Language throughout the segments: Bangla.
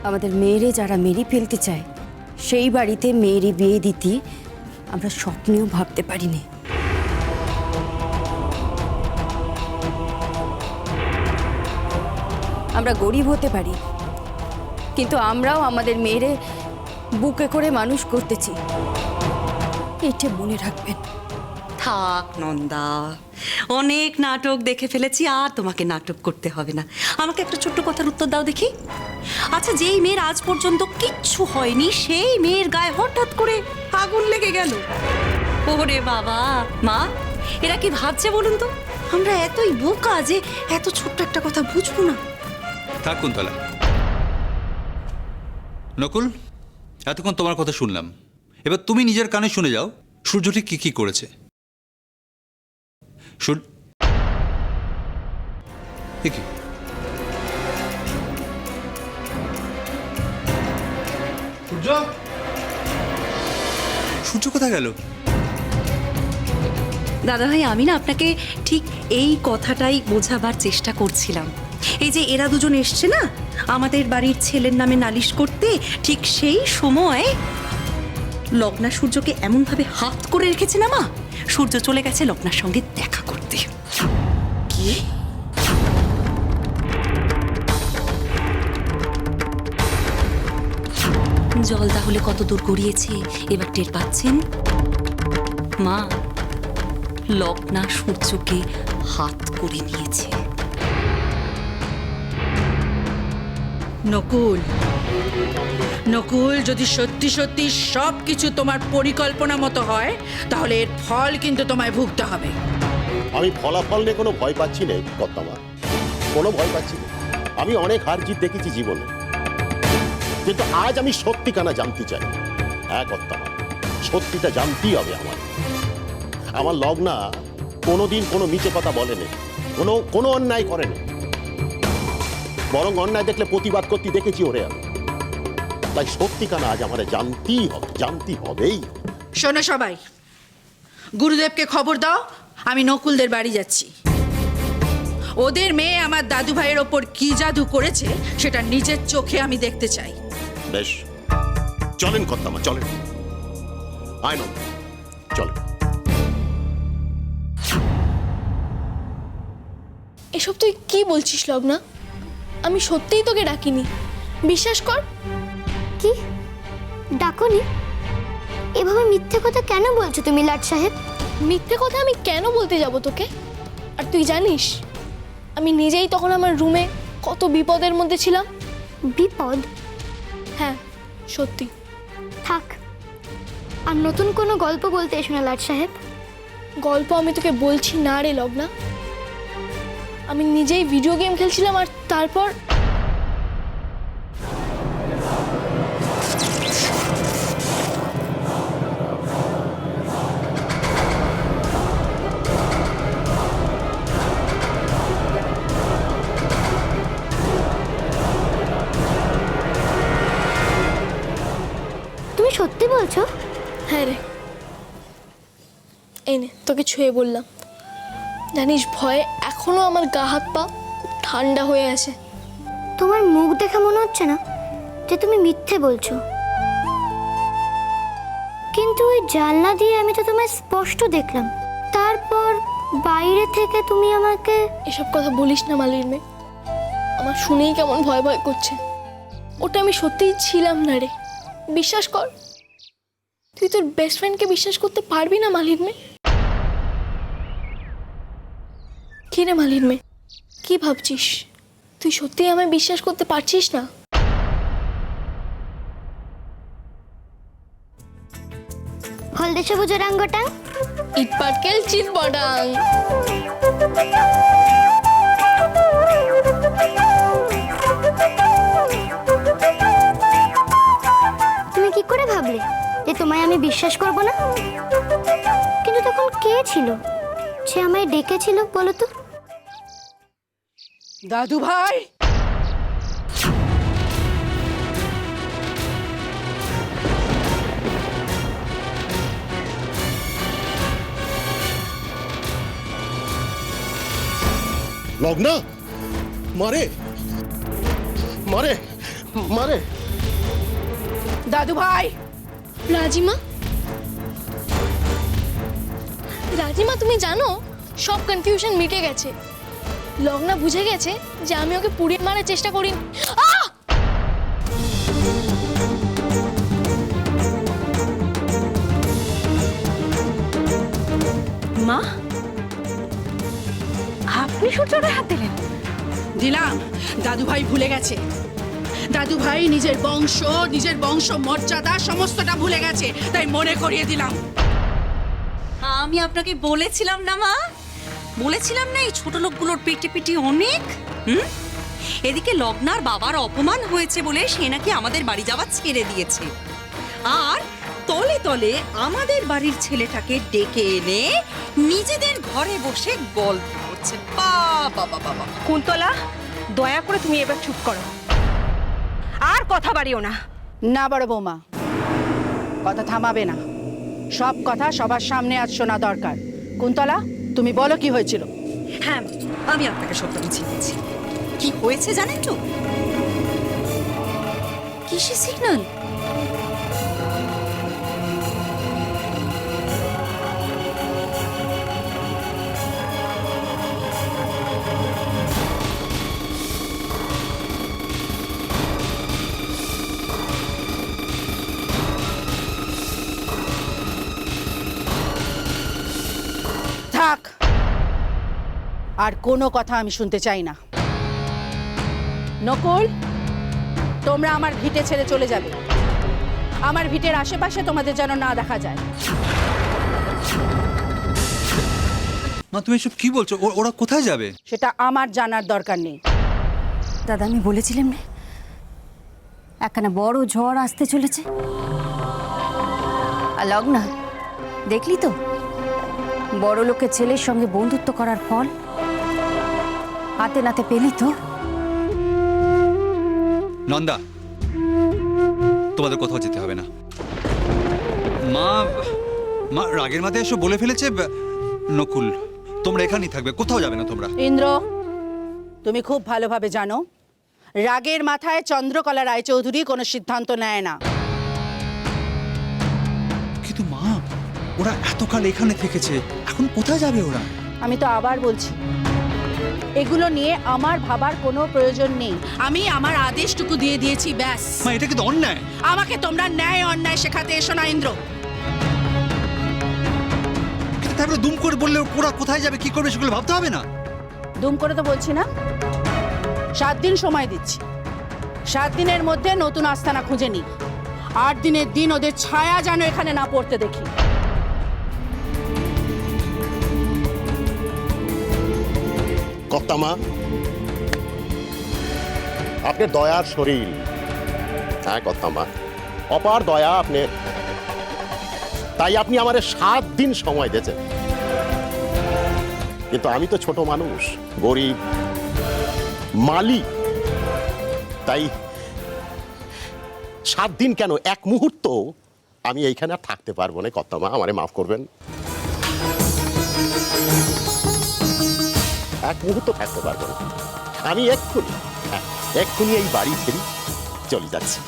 আমাদের মেয়েরে যারা মেরে ফেলতে চায় সেই বাড়িতে মেয়েরই বিয়ে দিতে আমরা স্বপ্নেও ভাবতে পারিনি। আমরা গরিব হতে পারি, কিন্তু আমরাও আমাদের মেয়েরে বুকে করে মানুষ করতেছি, এটা মনে রাখবেন। থাক নন্দা, অনেক নাটক দেখে ফেলেছি, আর তোমাকে নাটক করতে হবে না। আমাকে একটা ছোট্ট কথার উত্তর দাও দেখি। আচ্ছা, যেই মেয়ের আজ পর্যন্ত কিচ্ছু হয়নি সেই মেয়ের গায়ে হঠাৎ করে আগুন লেগে গেল। ওরে বাবা, মা এরা কি ভাবছে বলুন তো? আমরা এতই বোকা যে এত ছোট্ট একটা কথা বুঝবো না। থাক কুন্তলা। নকুল, এতক্ষণ তোমার কথা শুনলাম, এবার তুমি নিজের কানে শুনে যাও সূর্যটি কি কি করেছে। কি সূর্য, সূর্য কোথায় গেল? দাদা ভাই, আমি না আপনাকে ঠিক এই কথাটাই বোঝাবার চেষ্টা করছিলাম। এই যে এরা দুজন এসছে না আমাদের বাড়ির ছেলের নামে নালিশ করতে, ঠিক সেই সময় লগ্না সূর্যকে এমনভাবে হাত করে রেখেছে না মা, সূর্য চলে গেছে লগ্নার সঙ্গে দেখা করতে। কি? জল তাহলে কত দূর গড়িয়েছে এবার টের পাচ্ছেন মা? লগ্না সূর্যকে হাত করে নিয়েছে। নকুল, নকুল, যদি সত্যি সত্যি সব কিছু তোমার পরিকল্পনা মতো হয় তাহলে এর ফল কিন্তু তোমায় ভুগতে হবে। আমি ফলাফল নিয়ে কোনো ভয় পাচ্ছি না কর্তামা, কোনো ভয় পাচ্ছি না। আমি অনেক হার জিত দেখেছি জীবনে, কিন্তু আজ আমি সত্যিখানা জানতে চাই। হ্যাঁ কর্তামা, সত্যিটা জানতেই হবে আমার। আমার লগ্না কোনোদিন কোনো মিছে কথা বলেনি, কোনো অন্যায় করেনি, বরং অন্যায় দেখলে প্রতিবাদ করতে দেখেছি ওরে আমি। তাই সত্যিখানা আজ আমার জানতেই হবে, জানতেই হবেই। শোনো সবাই, গুরুদেবকে খবর দাও আমি নকুলদের বাড়ি যাচ্ছি। ওদের মেয়ে আমার দাদু ভাইয়ের ওপর কি জাদু করেছে সেটা নিজের চোখে আমি দেখতে চাই। বেশ, চলেন কর্তামা, চলেন। আয় নন্দ, চলেন। এসব তুই কি বলছিস লগ্না? আমি সত্যিই তোকে ডাকিনি, বিশ্বাস কর। কি ডাকনি? এভাবে মিথ্যে কথা কেন বলছো তুমি লাট সাহেব? মিথ্যে কথা আমি কেন বলতে যাব তোকে? আর তুই জানিস আমি নিজেই তখন আমার রুমে কত বিপদের মধ্যে ছিলাম। বিপদ? হ্যাঁ সত্যি। থাক, আর নতুন কোনো গল্প বলতে এসো না লাট সাহেব। গল্প আমি তোকে বলছি না রে লগ্না। আমি নিজেই ভিডিও গেম খেলছিলাম আর তারপর তুমি সত্যি বলছো? হ্যাঁ রে, এই নে তোকে ছুঁয়ে বললাম। জানিস ভয়ে এখনো আমার গা হাত পা ঠান্ডা হয়ে আছে। তোমার মুখ দেখে মনে হচ্ছে না যে তুমি মিথ্যে বলছো, কিন্তু ওই জানলা দিয়ে আমি তো তোমায় স্পষ্ট দেখলাম। তারপর বাইরে থেকে তুমি আমাকে... এসব কথা বলিস না মালির মেয়ে, আমার শুনেই কেমন ভয় ভয় করছে। ওটা আমি সত্যিই ছিলাম না রে, বিশ্বাস কর। তুই তোর বেস্ট ফ্রেন্ডকে বিশ্বাস করতে পারবি না মালির মেয়ে? কি রে মালির মেয়ে, কি ভাবছিস? তুই সত্যিই আমায় বিশ্বাস করতে পারছিস না? হলদে সবুজ রাঙ্গটাং ইট পাটকেল চিত বডাং। তুমি কি করে ভাবলে যে তোমায় আমি বিশ্বাস করব না? কিন্তু তখন কে ছিল যে আমায় ডেকেছিল বলো তো? দাদু ভাই, লগ্না, মারে মারে মানে দাদু ভাই, রাজিমা, রাজিমা তুমি জানো সব কনফিউশন মিটে গেছে। লগ্না বুঝে গেছে যে আমি ওকে পুড়িয়ে মারার চেষ্টা করিনি। আহ! মা, আপনি সূর্যরে হাত দিলেন? দিলাম। দাদু ভাই ভুলে গেছে। দাদু ভাই নিজের বংশ মর্যাদা সমস্তটা ভুলে গেছে, তাই মনে করিয়ে দিলাম। আমি আপনাকে বলেছিলাম না মা, বলেছিলাম না এই ছোট লোকগুলোর পেটে পেটে অনেক। এদিকে লগ্নার বাবার অপমান হয়েছে বলে সে নাকি আমাদের বাড়ি যাওয়া ছেড়ে দিয়েছে, আর তলে তলে আমাদের বাড়ির ছেলেটাকে ডেকে এনে নিজেদের ঘরে বসে গল্প করছে। বাবা বাবা বাবা। কুন্তলা, দয়া করে তুমি এবার চুপ করো, আর কথা বাড়িও না। না বড় বৌমা, কথা থামাবে না। সব কথা সবার সামনে আজ শোনা দরকার। কুন্তলা, তুমি বলো কি হয়েছিল। হ্যাঁ, আমি আপনাকে সবটা বুঝিয়ে দিচ্ছি। কি হয়েছে জানেন তো? কিসের সিগন্যাল? থাক, আর কোনো কথা আমি শুনতে চাই না। নকুল, তোমরা আমার ভিটে ছেড়ে চলে যাবে। আমার ভিটের আশেপাশে তোমাদের যেন না দেখা যায়। মা তুমি এসব কি বলছো? ওরা কোথায় যাবে? সেটা আমার জানার দরকার নেই। দাদা, আমি বলেছিলাম না একখানা বড় ঝড় আসতে চলেছে। আর লগ্না, দেখলি তো বড় লোকের ছেলের সঙ্গে বন্ধুত্ব করার ফল হাতে নাতে পেলি তো। নন্দা, তোমাদের কোথাও যেতে হবে না। মা মা রাগের মাথায় এসব বলে ফেলেছে। নকুল, তোমরা এখানেই থাকবে, কোথাও যাবে না তোমরা। ইন্দ্র, তুমি খুব ভালোভাবে জানো রাগের মাথায় চন্দ্রকলা রায়চৌধুরী কোনো সিদ্ধান্ত নেয় না। কিন্তু মা, ওরা এতকাল এখানে থেকেছে, এখন কোথায় যাবে ওরা? আমি তো আবার বলছি, এগুলো নিয়ে আমার ভাবার কোনো প্রয়োজন নেই। আমি আমার আদেশটুকু দিয়ে দিয়েছি, ব্যাস। মা, এটা কিন্তু অন্যায়। আমাকে তোমরা ন্যায় অন্যায় শেখাতে এসো না ইন্দ্র। তারপরে দুম করে বললে ওরা কোথায় যাবে, কি করবে সেগুলো ভাবতে হবে না? দুম করে তো বলছি না, 7 দিন সময় দিচ্ছি। 7 দিনের মধ্যে নতুন আস্তানা খুঁজে নি। 8 দিনের দিন ওদের ছায়া যেন এখানে না পড়তে দেখি। কর্তামা, আপনার দয়ার শরীর। হ্যাঁ কর্তামা, অপার দয়া আপনার। তাই আপনি আমারে 7 দিন সময় দিয়েছেন। কিন্তু আমি তো ছোট মানুষ, গরিব, মালি। তাই 7 দিন কেন, 1 মুহূর্ত আমি এইখানে আর থাকতে পারবো না। কর্তামা, আমারে মাফ করবেন। 1 মুহূর্ত থাকতে পারবো না। আমি এক্ষুনি এই বাড়ি ছেড়ে চলে যাচ্ছি।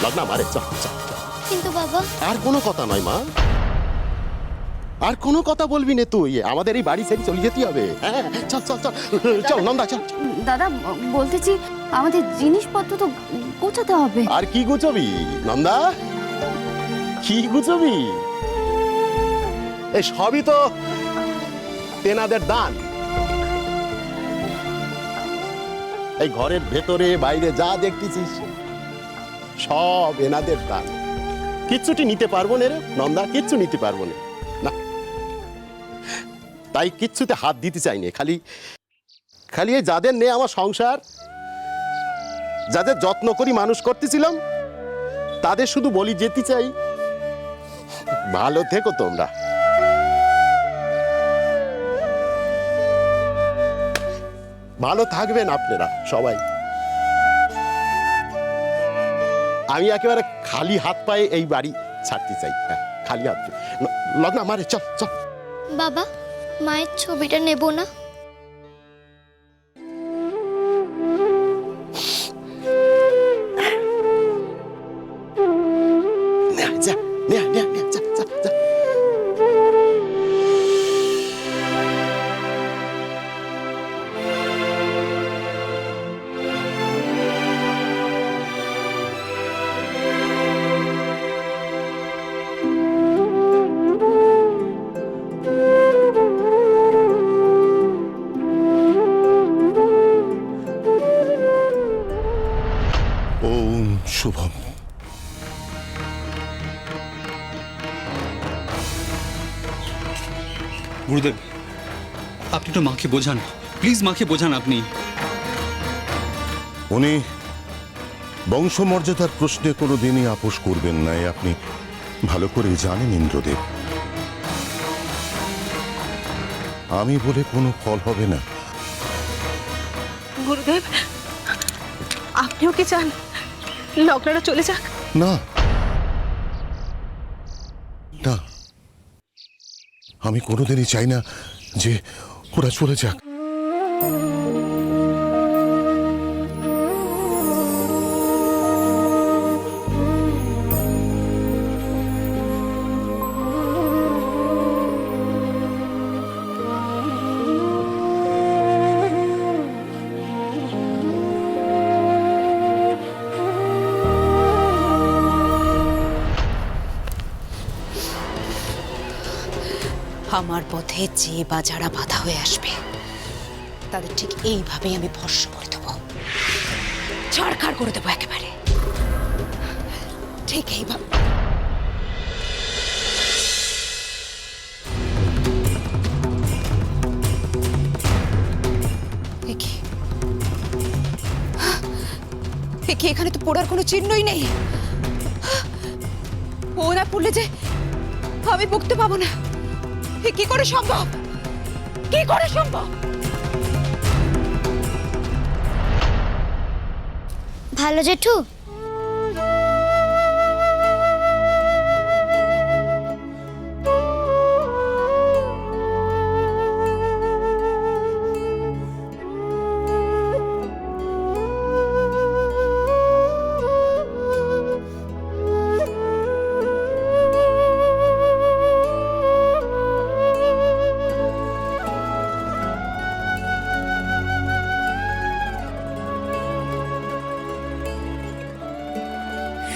লগ্না, মারে চল চল। কিন্তু বাবা, আর কোনো কথা নয় মা, আর কোনো কথা বলবি না তুই। আমাদের এই বাড়ি ছেড়ে চলে যেতে হবে। হ্যাঁ, চল চল চল চল নন্দা, চল। দাদা, বলতেছি আমাদের জিনিসপত্র তো গোছাতে হবে। আর কি গুছবি নন্দা, কি গুছবি? এই সবই তো তেনাদের দান। এই ঘরের ভেতরে বাইরে যা দেখতেছিস সব এনাদের দান। কিচ্ছুটি নিতে পারবো না রে নন্দা, কিচ্ছু নিতে পারবো না। না, তাই কিচ্ছুতে হাত দিতে চাই না। খালি এই যাদের নিয়ে আমার সংসার, যাদের যত্ন করি মানুষ করতেছিলাম, তাদের শুধু বলি যেতে চাই, ভালো থেকো তোমরা। ভালো থাকবেন আপনারা সবাই। আমি একেবারে খালি হাত পায়ে এই বাড়ি ছাড়তে চাই। হ্যাঁ, খালি হাত। লগ্না, মারে চল চল। বাবা, মায়ের ছবিটা নেব না? নে নে নে, যা যা যা। ওম শুভম। গুরুদেব, আপনি একটু মাকে বোঝান, প্লিজ মাকে বোঝান আপনি। উনি বংশমর্যাদার প্রশ্নে কোনো দিনই আপোষ করবেন না, এ আপনি ভালো করে জানেন ইন্দ্রদেব। আমি বলে কোনো ফল হবে না। গুরুদেব, আপনিও কি চান লগ্নারা চলে যাক? না না, আমি কোনোদিনই চাই না যে ওরা চলে যাক। আমার পথে যে বা যারা বাধা হয়ে আসবে তাদের ঠিক এইভাবেই আমি ভস্ম করে দেবো, ছাড়খাড় করে দেবো একেবারে, ঠিক এইভাবে। এখানে তো পড়ার কোনো চিহ্নই নেই। ও না পড়লে যে আমি মুক্তি পাবো না, কি করে সম্ভব? কি করে সম্ভব? ভালো জেঠু,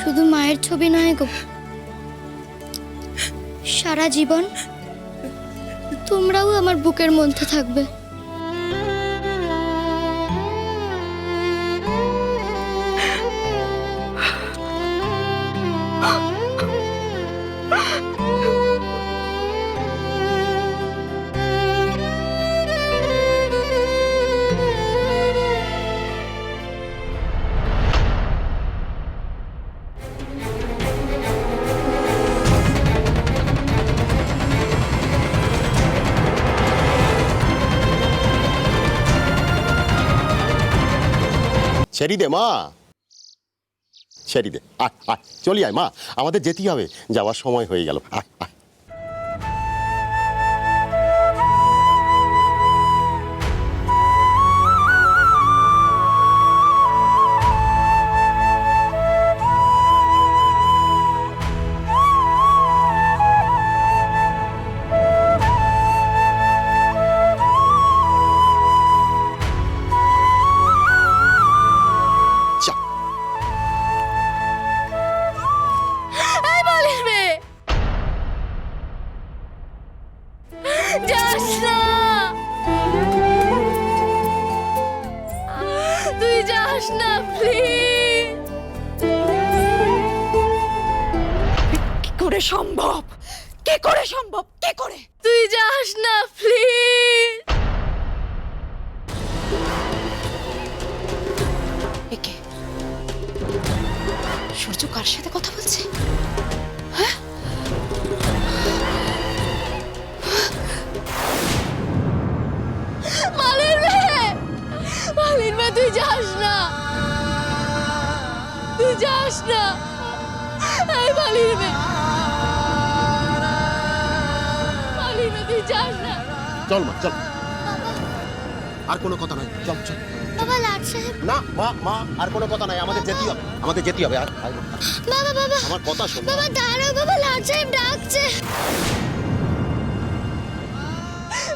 শুধু মায়ের ছবি নয় গো, সারা জীবন তোমরাও আমার বুকের মধ্যে থাকবে। ছেড়ি দে মা, ছেড়ি দে, আয় আয়, চলি আয় মা, আমাদের যেতেই হবে, যাওয়ার সময় হয়ে গেল, আয় আয়। যাস না, তুই যাস না প্লিজ। কি করে সম্ভব? কি করে সম্ভব? কি করে? তুই যাস না প্লিজ। একে সূর্য কার সাথে কথা বলছে? মালির মা, তুই যাস না, তুই যাস না। এই মালির মা, তুই যাস না। চল মা চল, আর কোনো কথা নয়, চল চল। বাবা লাট সাহেব না মা মা আর কোনো কথা নাই, আমাদের যেতেই হবে, আমাদের যেতেই হবে। বাবা বাবা আমার কথা শোন। বাবা দাঁড়াও বাবা লাট সাহেব ডাকছে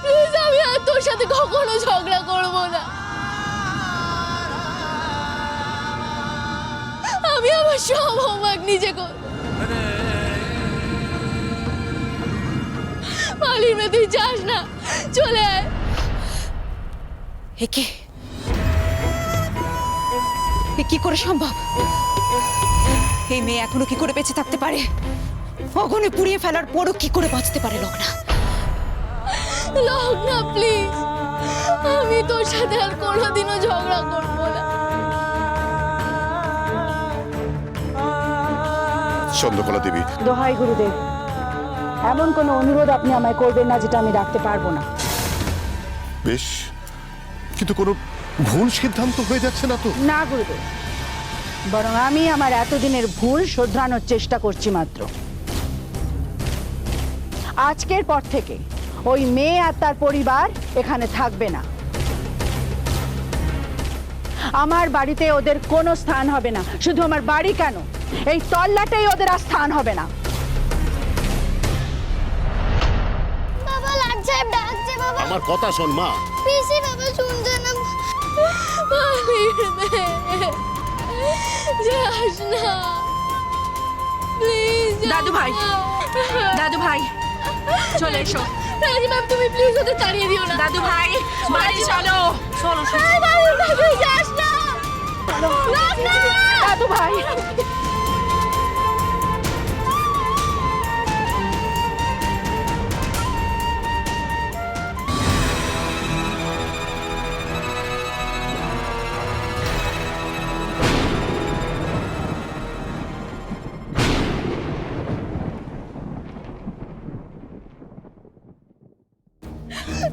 প্লিজ আমি আর তোর সাথে কখনো ঝগড়া করব না আমি আমার সব হোমওয়ার্ক নিজে করব মালির মে তুই যাস না চলে আয় একে এ কি করে সম্ভব? এই মেয়ে এখনো কি করে বেঁচে থাকতে পারে? অগনে পুড়িয়ে ফেলার পরও কি করে বাঁচতে পারে লগ্না? লগ্না প্লিজ আমি তোর সাথে আর কোনোদিনও ঝগড়া করব না চন্দ্রকলা দেবী, দোহাই গুরুদেব, এমন কোনো অনুরোধ আপনি আমায় করবেন না যেটা আমি রাখতে পারবো না। বেশ, কিন্তু কোনো ভুল সিদ্ধান্ত হয়ে যাচ্ছে না তো? না গুরুদেব, বরং আমি আমার এতদিনের ভুল শোধরানোর চেষ্টা করছি মাত্র। আজকের পর থেকে ওই মেয়ে আর তার পরিবার এখানে থাকবে না। আমার বাড়িতে ওদের কোনো স্থান হবে না। শুধু আমার বাড়ি কেন, এই তল্লাটেই ওদের আর স্থান হবে না। বাবা লাট সাহেব ডাকছে বাবা আমার কথা শোন মা। পিসি বাবা শুনছে না মালির মে যাস না প্লিজ দাদু ভাই, দাদু ভাই চলে এসো। রাজি ম্যাম তুমি প্লিজ ওদের তাড়িয়ে দিও না দাদু ভাই বাড়ি চলো। তুই যাস না দাদু ভাই,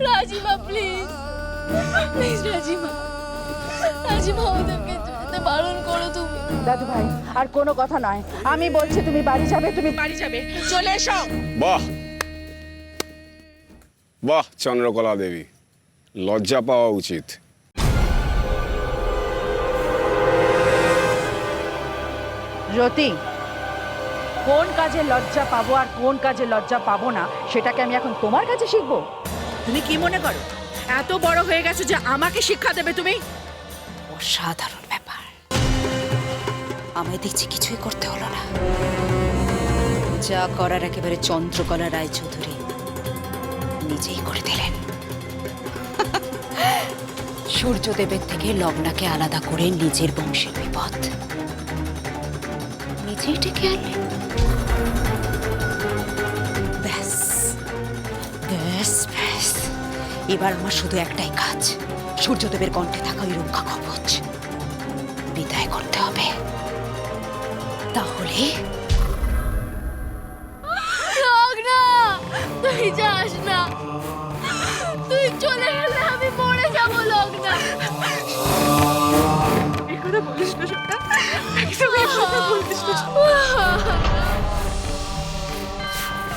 রাজিমা প্লিজ প্লিজ রাজিমা রাজিমা ওদেরকে যেতে বারণ করো তুমি দাদু ভাই, আর কোনো কথা নয়। আমি বলছি তুমি বাড়ি যাবে, তুমি বাড়ি যাবে, চলে এসো। বাহ বাহ চন্দ্রকলা দেবী, লজ্জা পাওয়া উচিত। রতি, কোন কাজে লজ্জা পাবো আর কোন কাজে লজ্জা পাবো না সেটাকে আমি এখন তোমার কাছে শিখবো? তুমি কি মনে করো এত বড় হয়ে গেছো যে আমাকে শিক্ষা দেবে তুমি? অসাধারণ ব্যাপার। আমায় দেখছি কিছুই করতে হলো না, যা করার একেবারে চন্দ্রকলা রায়চৌধুরী নিজেই করে দিলেন। সূর্যদেবের থেকে লগ্নাকে আলাদা করে নিজের বংশের বিপদ নিজেই ডেকে আনলেন। ব্যাস ব্যাস ব্যাস, এবার আমার শুধু একটাই কাজ, সূর্যদেবের কণ্ঠে থাকা ওই রক্ষা কবচ বিদায় করতে হবে। তাহলে লগ্না তুই যাস না, তুই চলে গেলে আমি মরে যাবো লগ্না।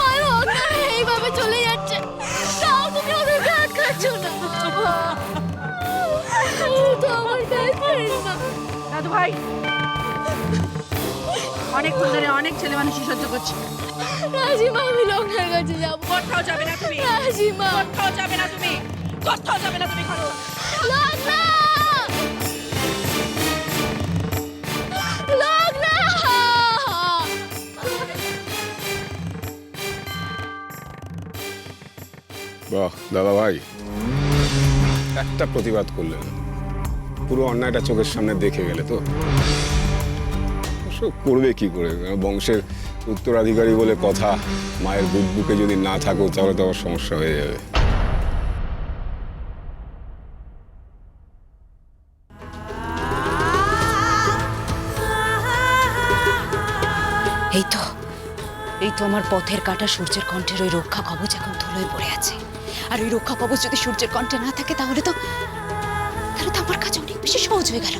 আর লগ্না এইভাবে চলে যাচ্ছে, তাও তুমি ওদেরকে আটকাচ্ছ না। ও তো আমার best friend না। দাদু ভাই অনেকক্ষণ ধরে অনেক ছেলে মানুষই সহ্য করছি। রাজিমা আমি লগ্নার কাছে যাবো। কোথাও যাবে না তুমি, রাজিমা কোথাও যাবে না তুমি, কোথাও যাবে না তুমি। লগ্না লগ্না বাহ দাদা ভাই, একটা প্রতিবাদ করলেন, পুরো অন্যায়টা চোখের সামনে দেখে গেলে তো। অবশ্য করবে কি করে, বংশের উত্তরাধিকারী বলে কথা, মায়ের বুকে যদি না থাকো তাহলে তো আবার সমস্যা হয়ে যাবে। এই তো আমার পথের কাটা সূর্যের কণ্ঠের ওই রক্ষা কবচ এখন ধুলোয় পড়ে আছে। আর ওই রক্ষা কবচ যদি সূর্যের কণ্ঠে না থাকে তাহলে তো আমার কাছে অনেক বেশি সহজ হয়ে গেল।